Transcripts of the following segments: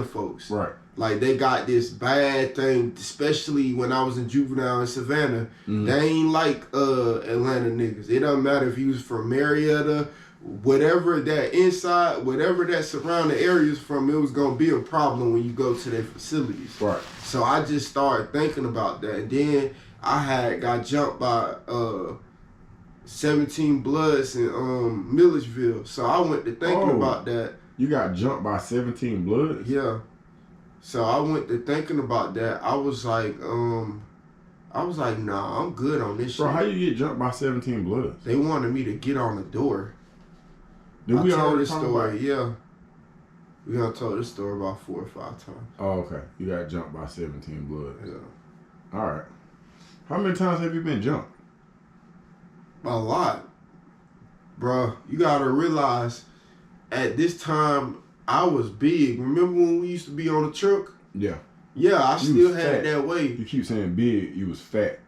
folks. Right. Like, they got this bad thing, especially when I was in juvenile in Savannah. They ain't like Atlanta niggas. It doesn't matter if you was from Marietta, whatever that surrounding areas from, it was gonna be a problem when you go to their facilities. Right. So I just started thinking about that. And then I got jumped by 17 Bloods in Milledgeville. So I went to thinking about that. You got jumped by 17 Bloods? Yeah. So I went to thinking about that. I was like, nah, I'm good on this shit. Bro, how you get jumped by 17 Bloods? They wanted me to get on the door. Did we tell already this talk story? about it? Yeah. We done told this story about 4 or 5 times. Oh, okay. You got jumped by 17 Bloods. Yeah. All right. How many times have you been jumped? A lot. Bruh, you gotta realize, at this time, I was big. Remember when we used to be on the truck? Yeah. Yeah, I still had fat. that weight. You keep saying big, you was fat.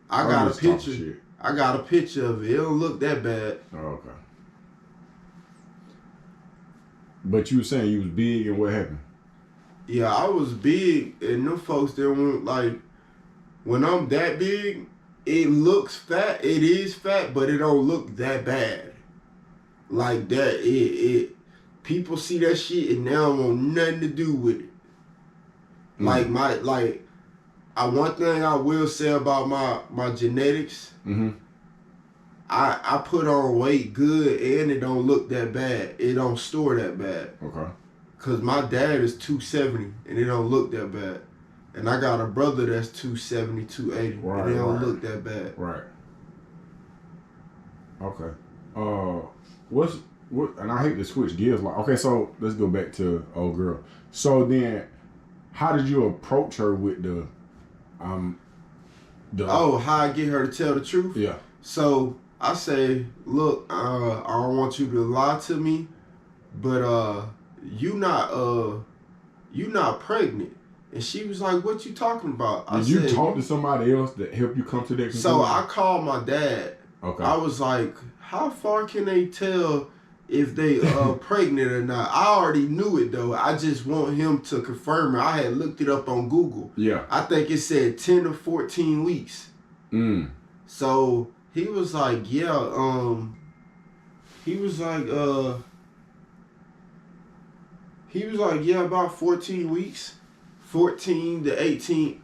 I got a picture. I got a picture of it. It don't look that bad. Oh, okay. But you were saying you was big, and what happened? Yeah, I was big, and them folks that weren't like, when I'm that big, it looks fat. It is fat, but it don't look that bad. Like that, people see that shit and they don't want nothing to do with it. One thing I will say about my genetics, I put on weight good and it don't look that bad. It don't store that bad. Okay. Cause my dad is 270 and it don't look that bad. And I got a brother that's 270, 280, and it don't look that bad. Right. Okay. And I hate to switch gears. Like, okay, so let's go back to old girl. So then, how did you approach her with how I get her to tell the truth? Yeah. So I say, look, I don't want you to lie to me, but you not pregnant. And she was like, what you talking about? Did you talk to somebody else that helped you come to that conclusion? So I called my dad. Okay. I was like, how far can they tell if they pregnant or not? I already knew it though. I just want him to confirm it. I had looked it up on Google. Yeah. I think it said 10 to 14 weeks. So he was like, yeah, yeah, about 14 weeks. 14 to 18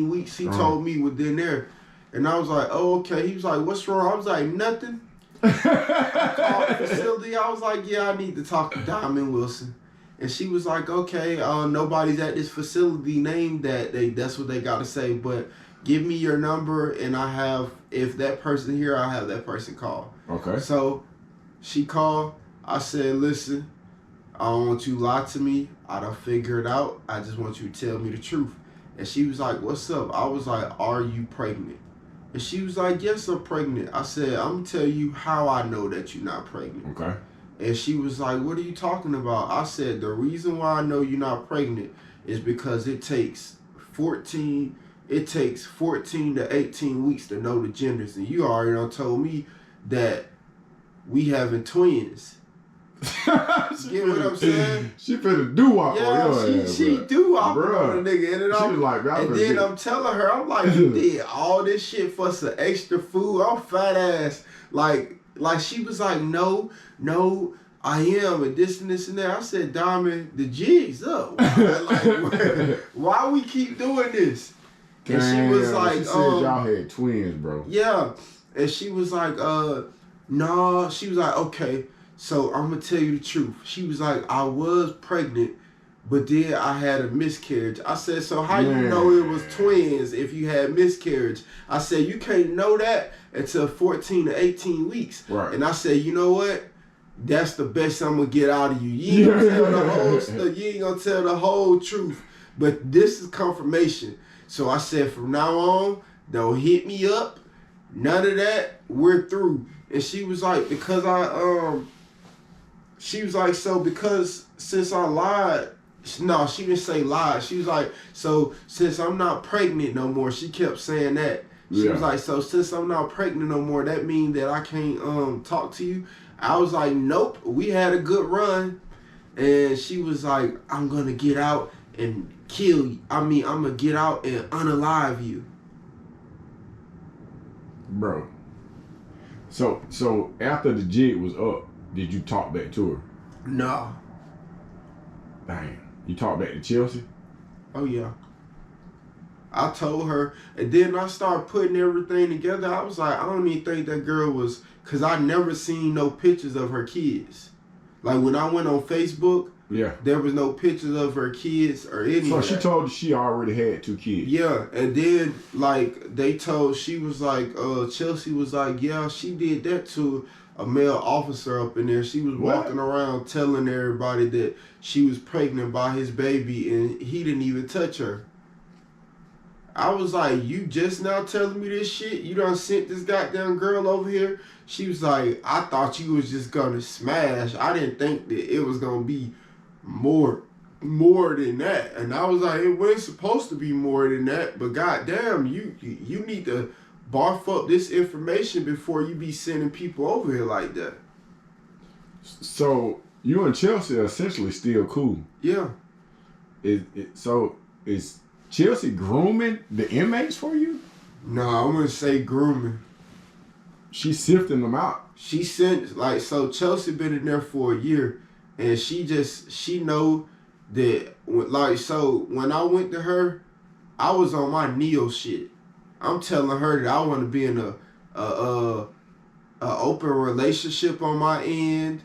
weeks, he told me within there. And I was like, oh, okay. He was like, what's wrong? I was like, nothing. I called the facility. I was like, yeah, I need to talk to Diamond Wilson. And she was like, okay, nobody's at this facility named that. That's what they got to say. But give me your number, and if that person here, I'll have that person call. Okay. So she called. I said, listen, I don't want you to lie to me. I done figured it out. I just want you to tell me the truth. And she was like, what's up? I was like, are you pregnant? And she was like, yes, I'm pregnant. I said, I'm going to tell you how I know that you're not pregnant. Okay. And she was like, what are you talking about? I said, the reason why I know you're not pregnant is because it takes 14 to 18 weeks to know the genders. And you already done told me that we having twins. Get what I'm saying? She finna do-wop on your ass, she do-wop on the nigga. And then I'm telling her, I'm like, you did all this shit for some extra food. I'm fat ass. Like she was like, no, I am, and this and this and that. I said, Diamond, the jig's up. Why we keep doing this? And she was like, she said y'all had twins, bro. Yeah. And she was like, no. She was like, okay, so I'm going to tell you the truth. She was like, I was pregnant, but then I had a miscarriage. I said, so how you know it was twins if you had miscarriage? I said, you can't know that until 14 to 18 weeks. Right. And I said, you know what? That's the best I'm going to get out of you. You ain't going to tell the whole stuff. You ain't going to tell the whole truth. But this is confirmation. So I said, from now on, don't hit me up. None of that. We're through. And she was like, because since I lied, no, she didn't say lied. She was like, so since I'm not pregnant no more, she kept saying that. She was like, so since I'm not pregnant no more, that means that I can't talk to you? I was like, nope, we had a good run. And she was like, I'm gonna get out and kill you. I'm gonna get out and unalive you. Bro. So after the jig was up, did you talk back to her? No. Dang. You talked back to Chelsea? Oh, yeah. I told her, and then I started putting everything together. I was like, I don't even think that girl was, because I never seen no pictures of her kids. Like, when I went on Facebook, yeah, there was no pictures of her kids or anything. So she told you she already had 2 kids. Yeah, and then, like, she was like, Chelsea was like, yeah, she did that to a male officer up in there. She was walking around telling everybody that she was pregnant by his baby, and he didn't even touch her. I was like, you just now telling me this shit? You done sent this goddamn girl over here? She was like, I thought you was just gonna smash. I didn't think that it was gonna be more than that. And I was like, it wasn't supposed to be more than that, but goddamn, you need to barf up this information before you be sending people over here like that. So you and Chelsea are essentially still cool. Yeah. So is Chelsea grooming the inmates for you? No, I wouldn't say grooming. She's sifting them out. She sent, like, so Chelsea been in there for a year, and she know that, like, so when I went to her, I was on my Neo shit. I'm telling her that I want to be in a open relationship on my end.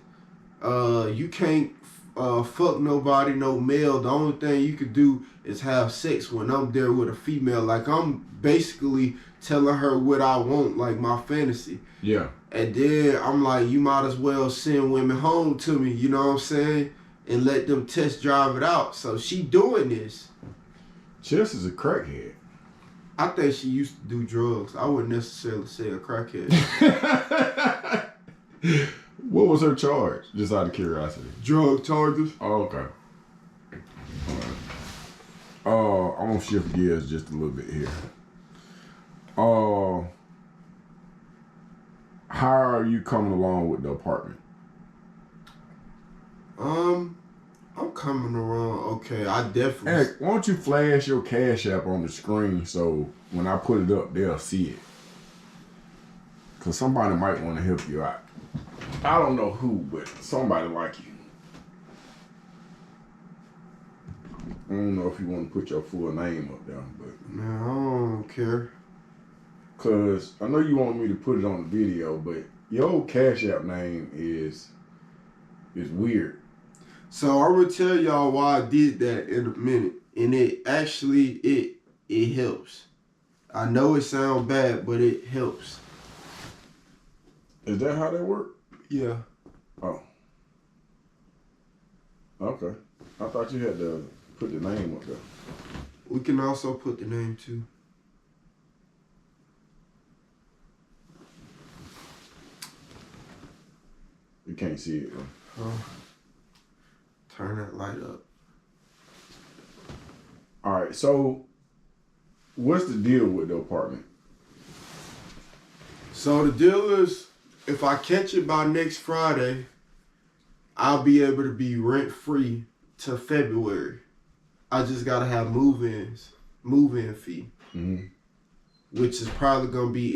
You can't fuck nobody, no male. The only thing you could do is have sex when I'm there with a female. Like, I'm basically telling her what I want, like my fantasy. Yeah. And then I'm like, you might as well send women home to me, you know what I'm saying? And let them test drive it out. So she doing this. Chelsea's a crackhead. I think she used to do drugs. I wouldn't necessarily say a crackhead. What was her charge? Just out of curiosity. Drug charges. Oh, okay. All right. I'm gonna shift gears just a little bit here. How are you coming along with the apartment? I'm coming around okay. I definitely. Eric, why don't you flash your Cash App on the screen so when I put it up, they'll see it? Because somebody might want to help you out. I don't know who, but somebody like you. I don't know if you want to put your full name up there, but... Man, I don't care. Because I know you want me to put it on the video, but your old Cash App name is weird. So I'm going to tell y'all why I did that in a minute. And it actually, it helps. I know it sounds bad, but it helps. Is that how that works? Yeah. Oh. Okay. I thought you had to put the name up there. We can also put the name too. You can't see it, though. Turn that light up. All right, so what's the deal with the apartment? So the deal is, if I catch it by next Friday, I'll be able to be rent-free till February. I just got to have move-in fee, which is probably going to be